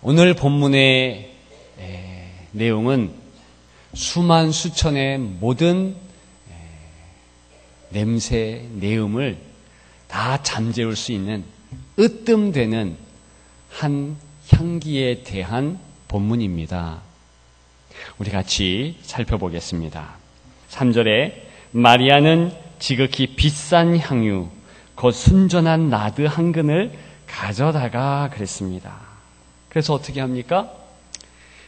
오늘 본문의 내용은 수만 수천의 모든 냄새, 내음을 다 잠재울 수 있는 으뜸되는 한 향기에 대한 본문입니다. 우리 같이 살펴보겠습니다. 3절에 마리아는 지극히 비싼 향유 곧 순전한 나드 한 근을 가져다가 그랬습니다. 그래서 어떻게 합니까?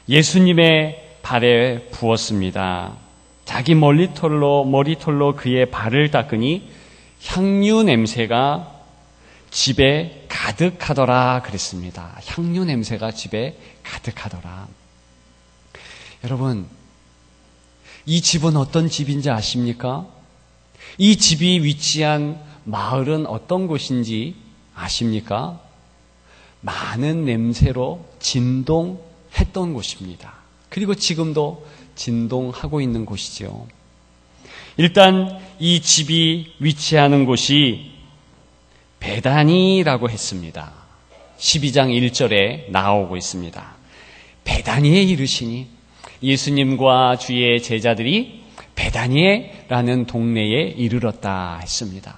예수님의 발에 부었습니다. 자기 머리털로 그의 발을 닦으니 향유 냄새가 집에 가득하더라 그랬습니다. 향유 냄새가 집에 가득하더라. 여러분, 이 집은 어떤 집인지 아십니까? 이 집이 위치한 마을은 어떤 곳인지 아십니까? 많은 냄새로 진동했던 곳입니다. 그리고 지금도 진동하고 있는 곳이죠. 일단 이 집이 위치하는 곳이 베다니라고 했습니다. 12장 1절에 나오고 있습니다. 베다니에 이르시니 예수님과 주의 제자들이 베다니에라는 동네에 이르렀다 했습니다.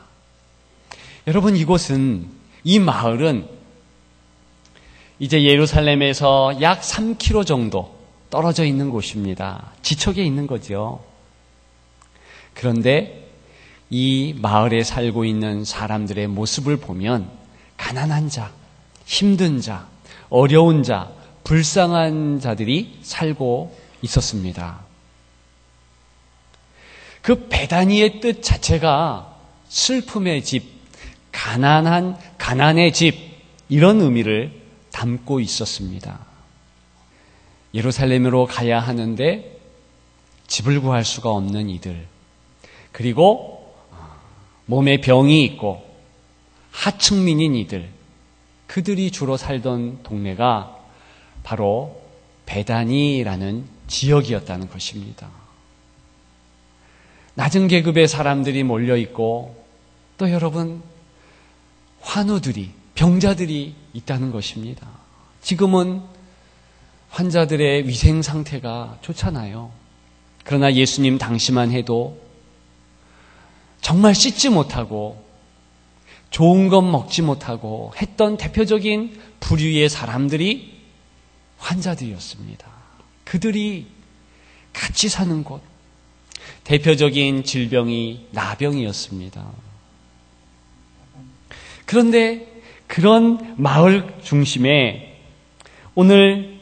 여러분, 이 마을은 이제 예루살렘에서 약 3km 정도 떨어져 있는 곳입니다. 지척에 있는 거죠. 그런데 이 마을에 살고 있는 사람들의 모습을 보면 가난한 자, 힘든 자, 어려운 자, 불쌍한 자들이 살고 있었습니다. 그 베다니의 뜻 자체가 슬픔의 집, 가난의 집, 이런 의미를 담고 있었습니다. 예루살렘으로 가야 하는데 집을 구할 수가 없는 이들, 그리고 몸에 병이 있고 하층민인 이들, 그들이 주로 살던 동네가 바로 베다니라는 지역이었다는 것입니다. 낮은 계급의 사람들이 몰려있고 또 여러분, 환우들이, 병자들이 있다는 것입니다. 지금은 환자들의 위생 상태가 좋잖아요. 그러나 예수님 당시만 해도 정말 씻지 못하고 좋은 것 먹지 못하고 했던 대표적인 부류의 사람들이 환자들이었습니다. 그들이 같이 사는 곳, 대표적인 질병이 나병이었습니다. 그런데 그런 마을 중심에 오늘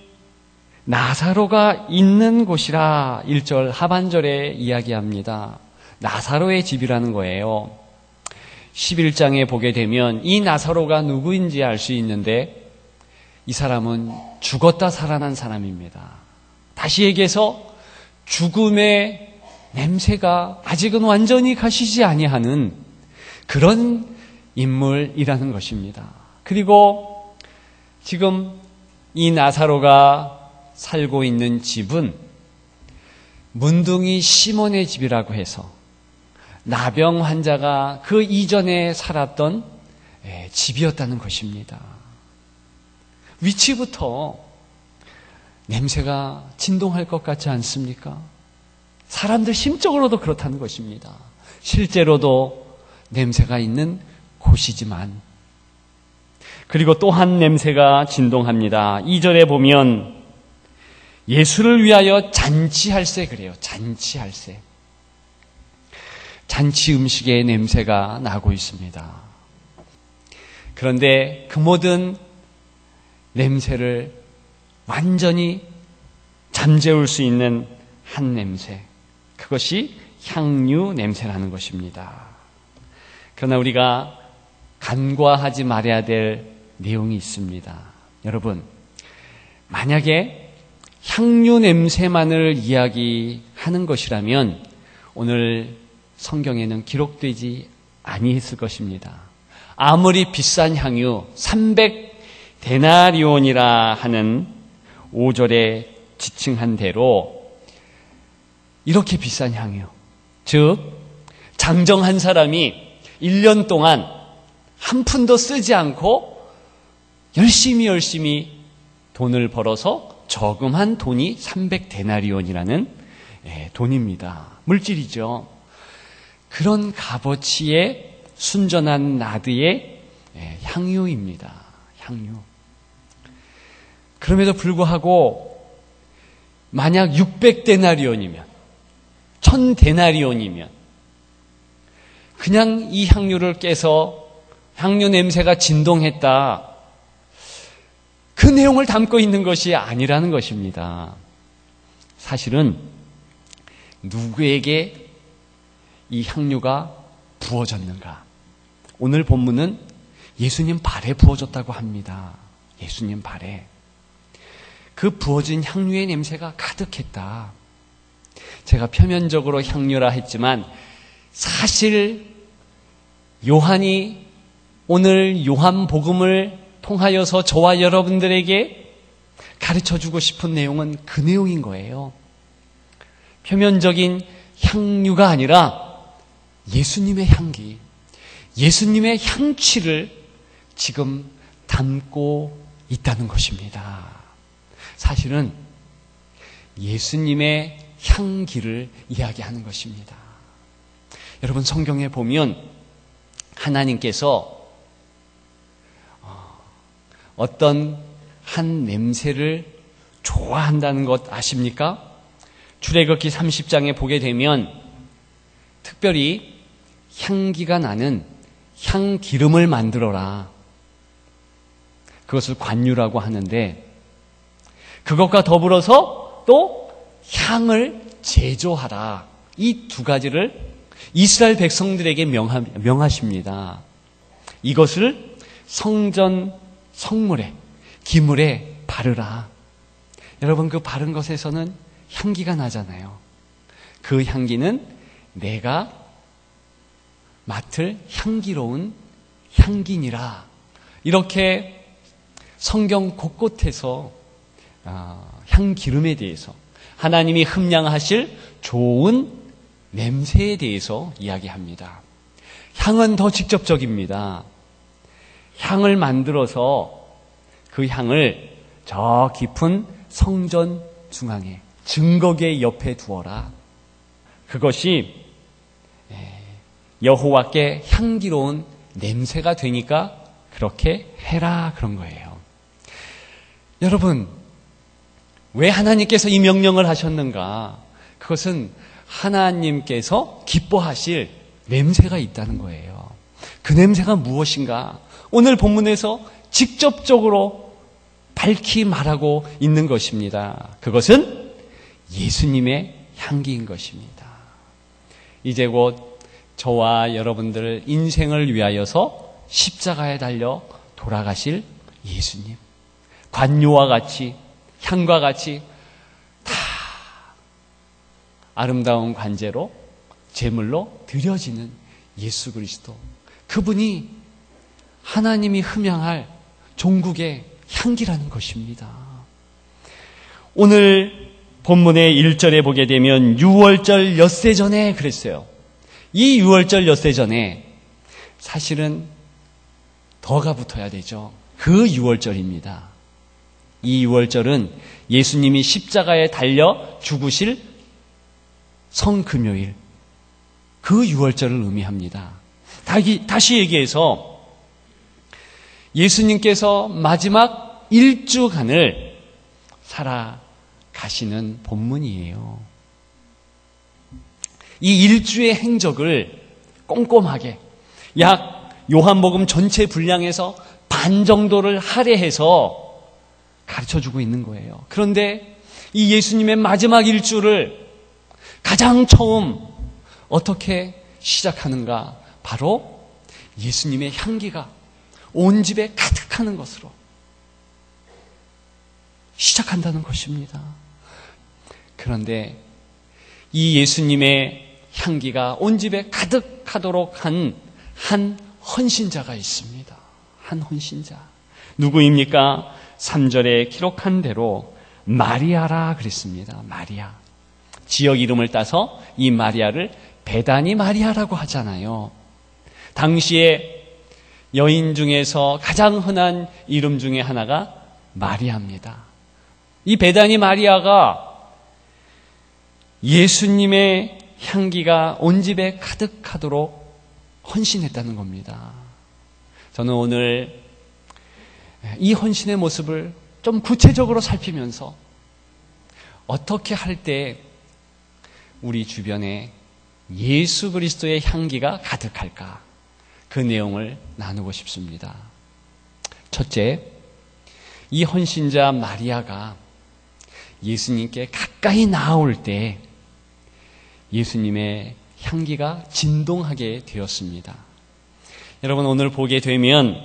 나사로가 있는 곳이라 1절 하반절에 이야기합니다. 나사로의 집이라는 거예요. 11장에 보게 되면 이 나사로가 누구인지 알 수 있는데 이 사람은 죽었다 살아난 사람입니다. 다시 얘기해서 죽음의 냄새가 아직은 완전히 가시지 아니하는 그런 인물이라는 것입니다. 그리고 지금 이 나사로가 살고 있는 집은 문둥이 시몬의 집이라고 해서 나병 환자가 그 이전에 살았던 집이었다는 것입니다. 위치부터 냄새가 진동할 것 같지 않습니까? 사람들 심적으로도 그렇다는 것입니다. 실제로도 냄새가 있는 곳이지만, 그리고 또 한 냄새가 진동합니다. 2절에 보면 예수를 위하여 잔치할세 그래요. 잔치할세. 잔치 음식의 냄새가 나고 있습니다. 그런데 그 모든 냄새를 완전히 잠재울 수 있는 한 냄새, 그것이 향유 냄새라는 것입니다. 그러나 우리가 간과하지 말아야 될 내용이 있습니다. 여러분, 만약에 향유 냄새만을 이야기하는 것이라면 오늘 성경에는 기록되지 아니했을 것입니다. 아무리 비싼 향유 300데나리온이라 하는 5절에 지칭한 대로 이렇게 비싼 향유, 즉 장정 한 사람이 1년 동안 한 푼도 쓰지 않고 열심히 돈을 벌어서 저금한 돈이 300데나리온이라는 돈입니다. 물질이죠. 그런 값어치의 순전한 나드의 향유입니다. 향유. 그럼에도 불구하고 만약 600데나리온이면 1000데나리온이면 그냥 이 향유를 깨서 향유 냄새가 진동했다. 그 내용을 담고 있는 것이 아니라는 것입니다. 사실은 누구에게 이 향유가 부어졌는가? 오늘 본문은 예수님 발에 부어졌다고 합니다. 예수님 발에. 그 부어진 향유의 냄새가 가득했다. 제가 표면적으로 향유라 했지만 사실 요한이 오늘 요한복음을 통하여서 저와 여러분들에게 가르쳐주고 싶은 내용은 그 내용인 거예요. 표면적인 향유가 아니라 예수님의 향기, 예수님의 향취를 지금 담고 있다는 것입니다. 사실은 예수님의 향기를 이야기하는 것입니다. 여러분, 성경에 보면 하나님께서 어떤 한 냄새를 좋아한다는 것 아십니까? 출애굽기 30장에 보게 되면 특별히 향기가 나는 향기름을 만들어라. 그것을 관유라고 하는데 그것과 더불어서 또 향을 제조하라. 이 두 가지를 이스라엘 백성들에게 명하십니다. 이것을 성전 성물에, 기물에 바르라. 여러분, 그 바른 것에서는 향기가 나잖아요. 그 향기는 내가 맡을 향기로운 향기니라. 이렇게 성경 곳곳에서 향기름에 대해서 하나님이 흠양하실 좋은 냄새에 대해서 이야기합니다. 향은 더 직접적입니다. 향을 만들어서 그 향을 저 깊은 성전 중앙에 증거계 옆에 두어라. 그것이 여호와께 향기로운 냄새가 되니까 그렇게 해라 그런 거예요. 여러분, 왜 하나님께서 이 명령을 하셨는가? 그것은 하나님께서 기뻐하실 냄새가 있다는 거예요. 그 냄새가 무엇인가? 오늘 본문에서 직접적으로 밝히 말하고 있는 것입니다. 그것은 예수님의 향기인 것입니다. 이제 곧 저와 여러분들 인생을 위하여서 십자가에 달려 돌아가실 예수님, 관유와 같이 향과 같이 다 아름다운 관제로 제물로 드려지는 예수 그리스도, 그분이 하나님이 흠양할 종국의 향기라는 것입니다. 오늘 본문의 1절에 보게 되면 유월절 엿새 전에 그랬어요. 이 유월절 엿새 전에 사실은 더가 붙어야 되죠. 그 유월절입니다. 이 유월절은 예수님이 십자가에 달려 죽으실 성금요일, 그 유월절을 의미합니다. 다시 얘기해서 예수님께서 마지막 일주간을 살아가시는 본문이에요. 이 일주의 행적을 꼼꼼하게 약 요한복음 전체 분량에서 반 정도를 할애해서 가르쳐주고 있는 거예요. 그런데 이 예수님의 마지막 일주를 가장 처음 어떻게 시작하는가? 바로 예수님의 향기가 온 집에 가득하는 것으로 시작한다는 것입니다. 그런데 이 예수님의 향기가 온 집에 가득하도록 한 헌신자가 있습니다. 한 헌신자. 누구입니까? 3절에 기록한 대로 마리아라 그랬습니다. 마리아. 지역 이름을 따서 이 마리아를 베다니 마리아라고 하잖아요. 당시에 여인 중에서 가장 흔한 이름 중에 하나가 마리아입니다. 이 베다니 마리아가 예수님의 향기가 온 집에 가득하도록 헌신했다는 겁니다. 저는 오늘 이 헌신의 모습을 좀 구체적으로 살피면서 어떻게 할 때 우리 주변에 예수 그리스도의 향기가 가득할까? 그 내용을 나누고 싶습니다. 첫째, 이 헌신자 마리아가 예수님께 가까이 나아올 때 예수님의 향기가 진동하게 되었습니다. 여러분, 오늘 보게 되면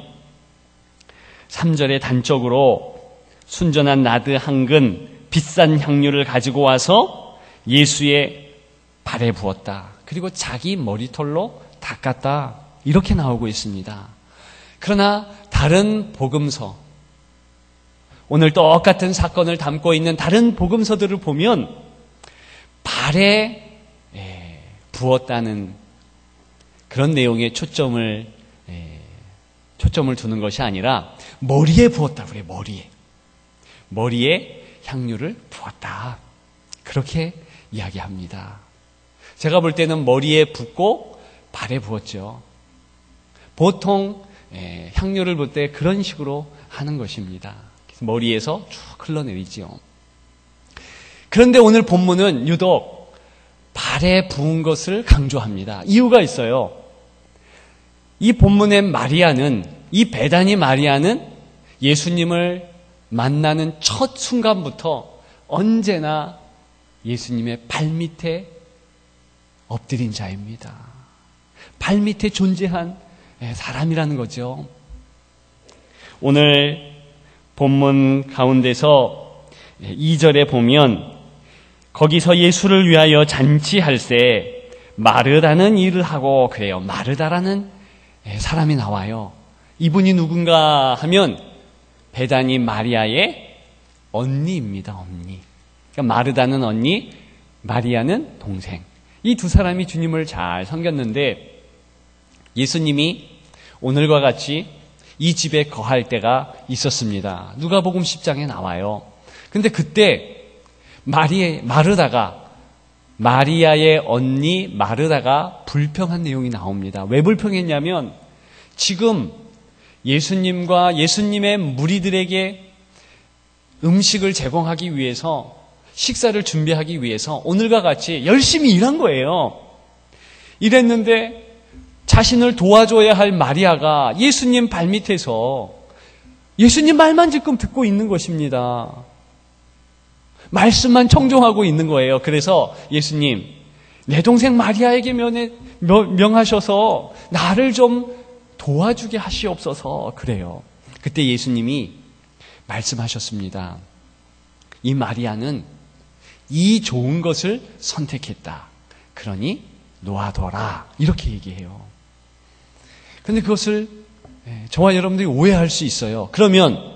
3절의 단적으로 순전한 나드 한 근 비싼 향료를 가지고 와서 예수의 발에 부었다. 그리고 자기 머리털로 닦았다. 이렇게 나오고 있습니다. 그러나 다른 복음서, 오늘 똑같은 사건을 담고 있는 다른 복음서들을 보면 발에 부었다는 그런 내용에 초점을 두는 것이 아니라 머리에 부었다 그래요. 머리에 향유를 부었다. 그렇게 이야기합니다. 제가 볼 때는 머리에 붓고 발에 부었죠. 보통 향유를 부을 때 그런 식으로 하는 것입니다. 머리에서 쭉 흘러내리지요. 그런데 오늘 본문은 유독 발에 부은 것을 강조합니다. 이유가 있어요. 이 본문의 마리아는, 이 베다니 마리아는 예수님을 만나는 첫 순간부터 언제나 예수님의 발밑에 엎드린 자입니다. 발밑에 존재한 사람이라는 거죠. 오늘 본문 가운데서 2절에 보면 거기서 예수를 위하여 잔치할세 마르다는 일을 하고 그래요. 마르다라는 사람이 나와요. 이분이 누군가 하면 베다니 마리아의 언니입니다. 언니. 그러니까 마르다는 언니, 마리아는 동생. 이 두 사람이 주님을 잘 섬겼는데 예수님이 오늘과 같이 이 집에 거할 때가 있었습니다. 누가복음 10장에 나와요. 근데 그때 마리아의 언니 마르다가 불평한 내용이 나옵니다. 왜 불평했냐면 지금 예수님과 예수님의 무리들에게 음식을 제공하기 위해서, 식사를 준비하기 위해서 오늘과 같이 열심히 일한 거예요. 이랬는데 자신을 도와줘야 할 마리아가 예수님 발밑에서 예수님 말만 지금 듣고 있는 것입니다. 말씀만 청종하고 있는 거예요. 그래서 예수님, 내 동생 마리아에게 명하셔서 나를 좀 도와주게 하시옵소서. 그래요. 그때 예수님이 말씀하셨습니다. 이 마리아는 이 좋은 것을 선택했다. 그러니 놓아둬라. 이렇게 얘기해요. 그런데 그것을 저와 여러분들이 오해할 수 있어요. 그러면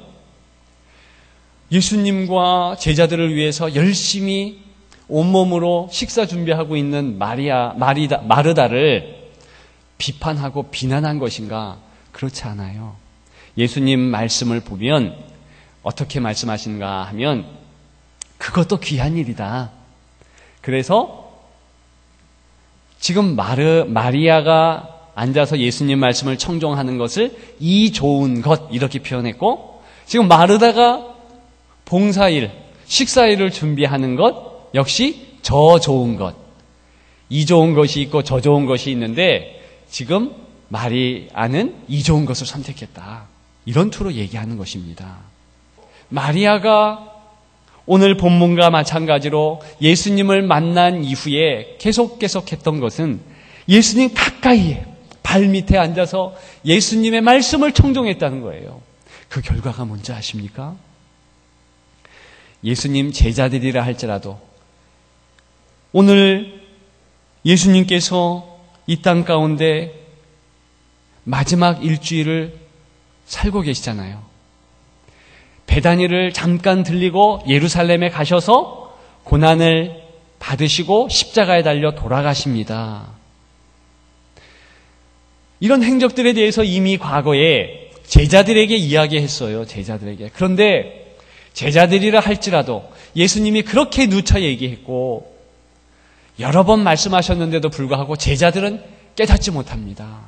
예수님과 제자들을 위해서 열심히 온몸으로 식사 준비하고 있는 마르다를 비판하고 비난한 것인가? 그렇지 않아요. 예수님 말씀을 보면 어떻게 말씀하시는가 하면 그것도 귀한 일이다. 그래서 지금 마리아가 앉아서 예수님 말씀을 청종하는 것을 이 좋은 것 이렇게 표현했고, 지금 마르다가 봉사일, 식사일을 준비하는 것 역시 저 좋은 것, 이 좋은 것이 있고 저 좋은 것이 있는데 지금 마리아는 이 좋은 것을 선택했다. 이런 투로 얘기하는 것입니다. 마리아가 오늘 본문과 마찬가지로 예수님을 만난 이후에 계속했던 것은 예수님 가까이에 발밑에 앉아서 예수님의 말씀을 청종했다는 거예요. 그 결과가 뭔지 아십니까? 예수님 제자들이라 할지라도 오늘 예수님께서 이 땅 가운데 마지막 일주일을 살고 계시잖아요. 베다니를 잠깐 들리고 예루살렘에 가셔서 고난을 받으시고 십자가에 달려 돌아가십니다. 이런 행적들에 대해서 이미 과거에 제자들에게 이야기했어요. 제자들에게. 그런데 제자들이라 할지라도 예수님이 그렇게 누차 얘기했고 여러 번 말씀하셨는데도 불구하고 제자들은 깨닫지 못합니다.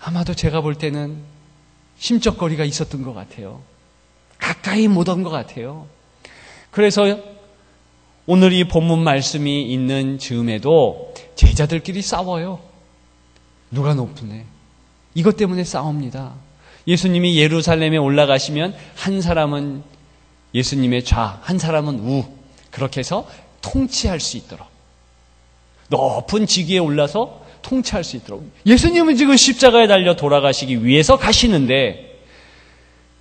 아마도 제가 볼 때는 심적거리가 있었던 것 같아요. 가까이 못 온 것 같아요. 그래서 오늘 이 본문 말씀이 있는 즈음에도 제자들끼리 싸워요. 누가 높으네. 이것 때문에 싸웁니다. 예수님이 예루살렘에 올라가시면 한 사람은 예수님의 좌, 한 사람은 우, 그렇게 해서 통치할 수 있도록, 높은 직위에 올라서 통치할 수 있도록. 예수님은 지금 십자가에 달려 돌아가시기 위해서 가시는데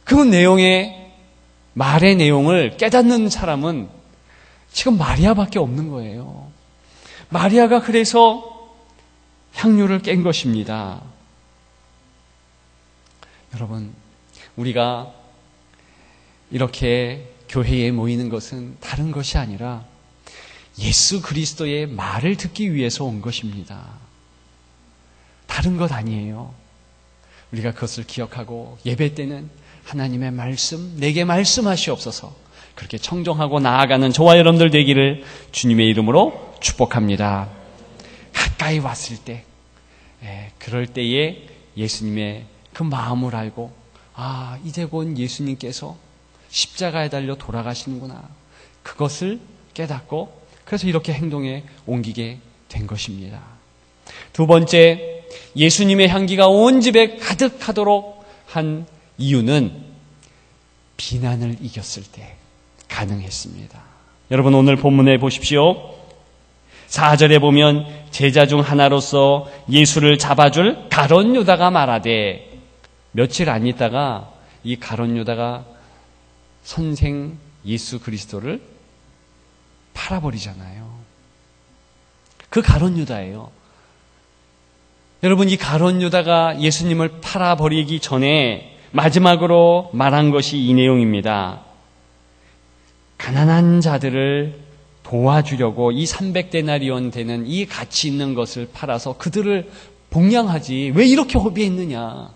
그 내용의 말의 내용을 깨닫는 사람은 지금 마리아밖에 없는 거예요. 마리아가 그래서 향유를 깬 것입니다. 여러분, 우리가 이렇게 교회에 모이는 것은 다른 것이 아니라 예수 그리스도의 말을 듣기 위해서 온 것입니다. 다른 것 아니에요. 우리가 그것을 기억하고 예배 때는 하나님의 말씀, 내게 말씀하시옵소서, 그렇게 청정하고 나아가는 저와 여러분들 되기를 주님의 이름으로 축복합니다. 가까이 왔을 때, 그럴 때에 예수님의 그 마음을 알고, 아, 이제 곧 예수님께서 십자가에 달려 돌아가시는구나, 그것을 깨닫고 그래서 이렇게 행동에 옮기게 된 것입니다. 두 번째, 예수님의 향기가 온 집에 가득하도록 한 이유는 비난을 이겼을 때 가능했습니다. 여러분, 오늘 본문에 보십시오. 4절에 보면 제자 중 하나로서 예수를 잡아줄 가룟 유다가 말하되, 며칠 안 있다가 이 가룟 유다가 선생 예수 그리스도를 팔아버리잖아요. 그 가룟 유다예요. 여러분, 이 가룟 유다가 예수님을 팔아버리기 전에 마지막으로 말한 것이 이 내용입니다. 가난한 자들을 도와주려고 이 300데나리온 되는 이 가치 있는 것을 팔아서 그들을 복양하지 왜 이렇게 허비했느냐.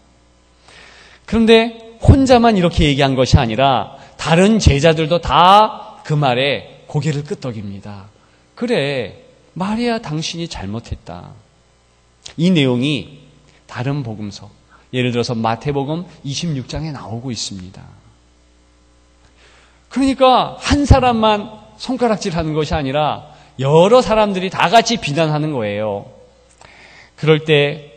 그런데 혼자만 이렇게 얘기한 것이 아니라 다른 제자들도 다 그 말에 고개를 끄덕입니다. 그래, 마리아 당신이 잘못했다. 이 내용이 다른 복음서, 예를 들어서 마태복음 26장에 나오고 있습니다. 그러니까 한 사람만 손가락질하는 것이 아니라 여러 사람들이 다 같이 비난하는 거예요. 그럴 때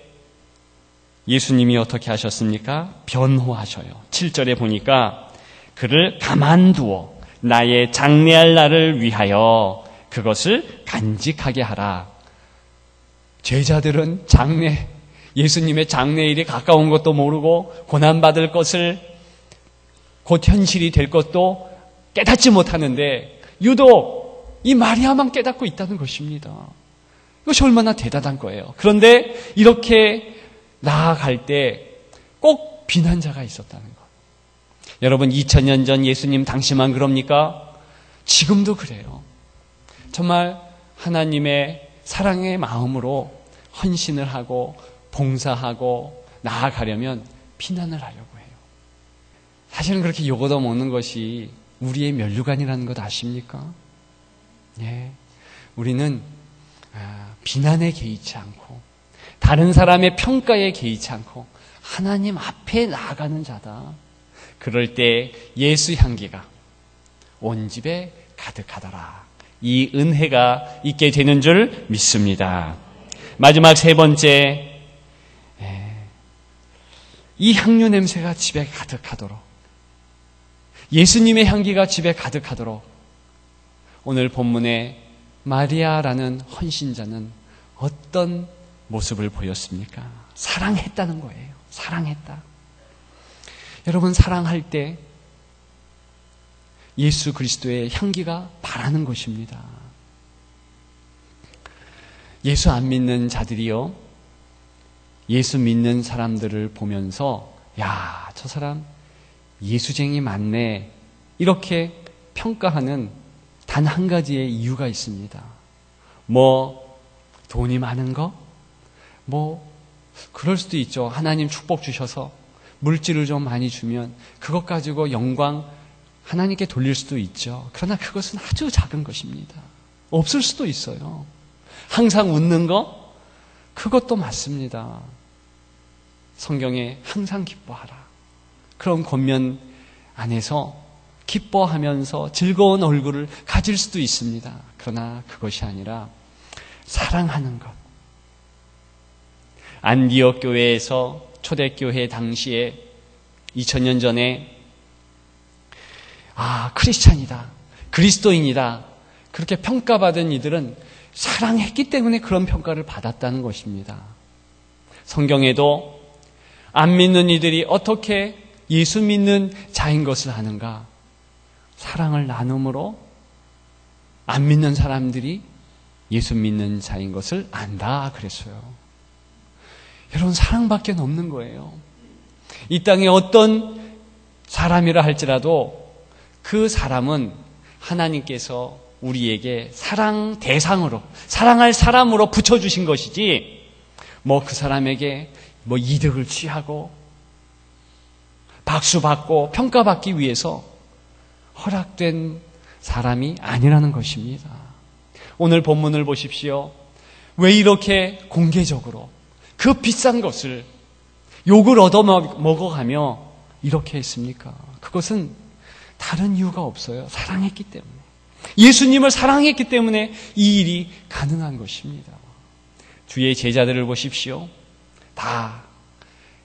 예수님이 어떻게 하셨습니까? 변호하셔요. 7절에 보니까 그를 가만두어 나의 장래할 날을 위하여 그것을 간직하게 하라. 제자들은 예수님의 장래일이 가까운 것도 모르고 고난받을 것을 곧 현실이 될 것도 깨닫지 못하는데 유독 이 마리아만 깨닫고 있다는 것입니다. 이것이 얼마나 대단한 거예요. 그런데 이렇게 나아갈 때 꼭 비난자가 있었다는 것. 여러분, 2000년 전 예수님 당시만 그럽니까? 지금도 그래요. 정말 하나님의 사랑의 마음으로 헌신을 하고 봉사하고 나아가려면 비난을 하려고 해요. 사실은 그렇게 욕 얻어먹는 것이 우리의 면류관이라는 것 아십니까? 예, 우리는 비난에 개의치 않고 다른 사람의 평가에 개의치 않고 하나님 앞에 나아가는 자다. 그럴 때 예수 향기가 온 집에 가득하더라. 이 은혜가 있게 되는 줄 믿습니다. 마지막 세 번째, 이 향유 냄새가 집에 가득하도록, 예수님의 향기가 집에 가득하도록 오늘 본문에 마리아라는 헌신자는 어떤 모습을 보였습니까? 사랑했다는 거예요. 사랑했다. 여러분, 사랑할 때 예수 그리스도의 향기가 바라는 것입니다. 예수 안 믿는 자들이요, 예수 믿는 사람들을 보면서 야, 저 사람 예수쟁이 많네, 이렇게 평가하는 단 한 가지의 이유가 있습니다. 돈이 많은 거? 그럴 수도 있죠. 하나님 축복 주셔서 물질을 좀 많이 주면 그것 가지고 영광 하나님께 돌릴 수도 있죠. 그러나 그것은 아주 작은 것입니다. 없을 수도 있어요. 항상 웃는 거, 그것도 맞습니다. 성경에 항상 기뻐하라. 그런 권면 안에서 기뻐하면서 즐거운 얼굴을 가질 수도 있습니다. 그러나 그것이 아니라 사랑하는 것. 안디옥 교회에서 초대교회 당시에 2000년 전에 크리스찬이다, 그리스도인이다 그렇게 평가받은 이들은 사랑했기 때문에 그런 평가를 받았다는 것입니다. 성경에도 안 믿는 이들이 어떻게 예수 믿는 자인 것을 아는가? 사랑을 나눔으로 안 믿는 사람들이 예수 믿는 자인 것을 안다 그랬어요. 여러분, 사랑밖에 없는 거예요. 이 땅에 어떤 사람이라 할지라도 그 사람은 하나님께서 우리에게 사랑 대상으로, 사랑할 사람으로 붙여주신 것이지, 그 사람에게 이득을 취하고 박수받고 평가받기 위해서 허락된 사람이 아니라는 것입니다. 오늘 본문을 보십시오. 왜 이렇게 공개적으로 그 비싼 것을 욕을 얻어 먹어가며 이렇게 했습니까? 그것은 다른 이유가 없어요. 사랑했기 때문에. 예수님을 사랑했기 때문에 이 일이 가능한 것입니다. 주의 제자들을 보십시오. 다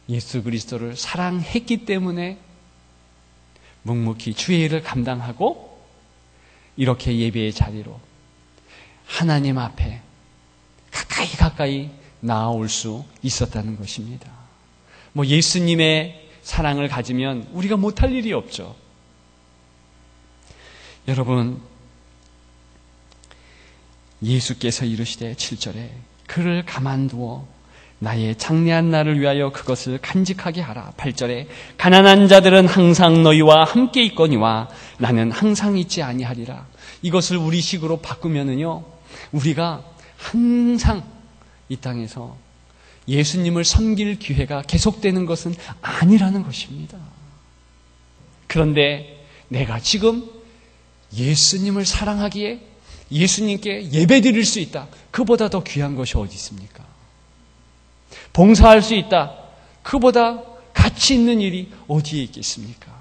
예수 그리스도를 사랑했기 때문에 묵묵히 주의 일을 감당하고 이렇게 예배의 자리로 하나님 앞에 가까이 나아올 수 있었다는 것입니다. 예수님의 사랑을 가지면 우리가 못할 일이 없죠. 여러분, 예수께서 이르시되 7절에 그를 가만두어 나의 장래한 날을 위하여 그것을 간직하게 하라. 8절에 가난한 자들은 항상 너희와 함께 있거니와 나는 항상 있지 아니하리라. 이것을 우리식으로 바꾸면은요, 우리가 항상 이 땅에서 예수님을 섬길 기회가 계속되는 것은 아니라는 것입니다. 그런데 내가 지금 예수님을 사랑하기에 예수님께 예배드릴 수 있다. 그보다 더 귀한 것이 어디 있습니까? 봉사할 수 있다. 그보다 가치 있는 일이 어디에 있겠습니까?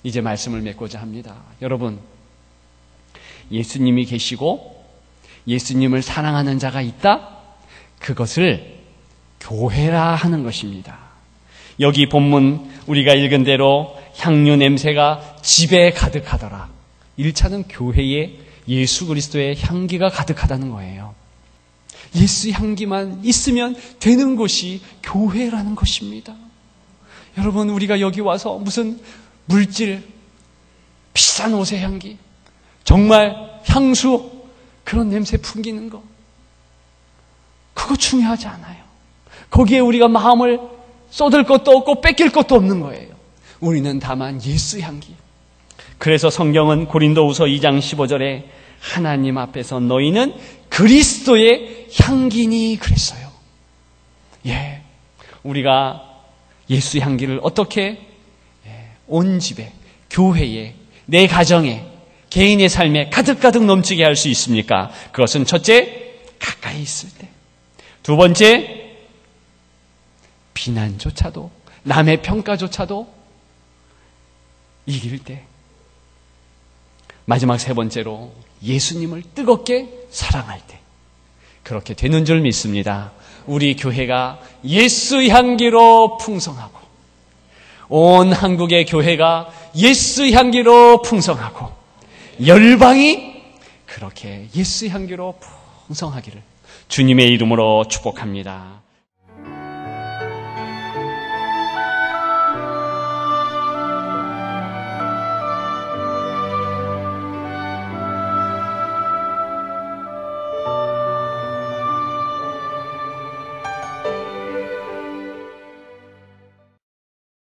이제 말씀을 맺고자 합니다. 여러분, 예수님이 계시고 예수님을 사랑하는 자가 있다? 그것을 교회라 하는 것입니다. 여기 본문 우리가 읽은 대로 향유 냄새가 집에 가득하더라. 1차는 교회에 예수 그리스도의 향기가 가득하다는 거예요. 예수 향기만 있으면 되는 곳이 교회라는 것입니다. 여러분, 우리가 여기 와서 무슨 물질, 비싼 옷의 향기, 정말 향수, 그런 냄새 풍기는 거, 그거 중요하지 않아요. 거기에 우리가 마음을 쏟을 것도 없고 뺏길 것도 없는 거예요. 우리는 다만 예수 향기. 그래서 성경은 고린도후서 2장 15절에 하나님 앞에서 너희는 그리스도의 향기니 그랬어요. 우리가 예수 향기를 어떻게 온 집에, 교회에, 내 가정에, 개인의 삶에 가득가득 넘치게 할 수 있습니까? 그것은 첫째, 가까이 있을 때. 두 번째, 비난조차도, 남의 평가조차도 이길 때. 마지막 세 번째로 예수님을 뜨겁게 사랑할 때. 그렇게 되는 줄 믿습니다. 우리 교회가 예수 향기로 풍성하고, 온 한국의 교회가 예수 향기로 풍성하고, 열방이 그렇게 예수 향기로 풍성하기를 주님의 이름으로 축복합니다.